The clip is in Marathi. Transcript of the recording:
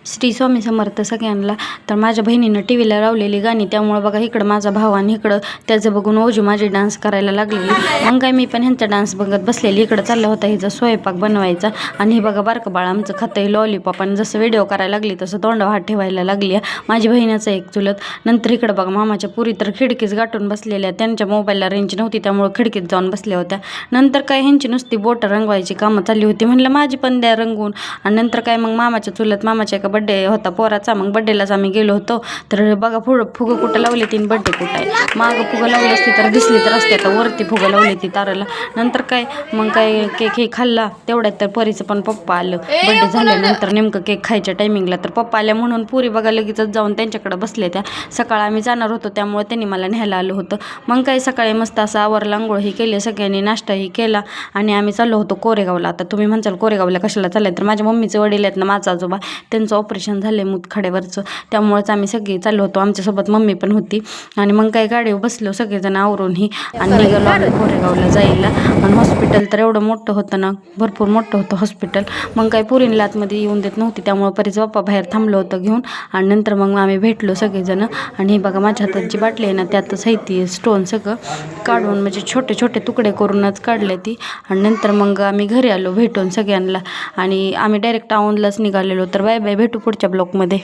श्री स्वामी समर्थ सगळ्यांना. तर माझ्या बहिणीनं टी व्हीला लावलेली गाणी, त्यामुळं बघा इकडं माझा भाव आणि इकडं त्याचं बघून ओजू माझी डान्स करायला लागलेली. मग काय मी पण ह्यांचा डान्स बघत बसलेली. इकडं चालला होता हिचा स्वयंपाक बनवायचा. आणि हे बघा बारकं बाळ आमचं खातंय लॉलीपॉप. आणि जसं व्हिडिओ करायला लागली तसं तोंडावर हात ठेवायला लागली माझी बहिणीचं एक चुलत. नंतर इकडं बघा मामाच्या पुरी तर खिडकीच गाठून बसलेल्या. त्यांच्या मोबाईलला रेंज नव्हती त्यामुळे खिडकीत जाऊन बसल्या होत्या. नंतर काय ह्यांची नुसती बोटं रंगवायची कामं चालली होती. म्हणलं माझी पण द्या रंगवून. आणि नंतर काय मग मामाच्या चुलत मामाच्या एका बड्डे होता पोराचा. मग बड्डेलाच आम्ही गेलो होतो. तर बघा फुगं कुठं लावले तीन बड्डे कुठं आहे. मागं फुगं लावली असती तर दिसली तर असते. आता वरती फुगं लावली ती ताराला. नंतर काय मग काय केक हे खाल्ला. तेवढ्यात तर परीचं पण पप्पा आलं. बड्डे झाल्यानंतर नेमकं केक खायच्या टायमिंगला तर पप्पा आल्या म्हणून पुरी बघा लगेचच जाऊन त्यांच्याकडे बसले त्या. सकाळ आम्ही जाणार होतो त्यामुळे त्यांनी मला न्यायला आलं होतं. मग काय सकाळी मस्त असं आवरलं, आंघोळही केली, सगळ्यांनी नाश्ताही केला आणि आम्ही चाललो होतो कोरेगावला. आता तुम्ही म्हणसाल कोरेगावला कशाला चाललंय, तर माझ्या मम्मीचे वडील आहेत ना, माझा आजोबा, त्यांचं ऑपरेशन झालं आहे मुतखड्यावरचं. त्यामुळेच आम्ही सगळे चाललो होतो. आमच्यासोबत मम्मी पण होती. आणि मग काही गाडीवर बसलो सगळेजण आवरूनही आणि निघालो आम्ही कोरेगावला जायला. आणि हॉस्पिटल तर एवढं मोठं होतं ना, भरपूर मोठं होतं हॉस्पिटल. मग काही पुरींला आतमध्ये येऊन देत नव्हती त्यामुळे परीचं पप्पा बाहेर थांबलं होतं घेऊन. आणि नंतर मग आम्ही भेटलो सगळेजण. आणि हे बघा माझ्या हातात जी बाटली आहे ना, त्यातच आहे ती स्टोन सगळं काढून, म्हणजे छोटे छोटे तुकडे करूनच काढले ती. आणि नंतर मग आम्ही घरी आलो भेटून सगळ्यांना. आणि आम्ही डायरेक्ट औंधलाच निघालेलो. तर बाय बाय, भेटू पुढच्या ब्लॉगमध्ये.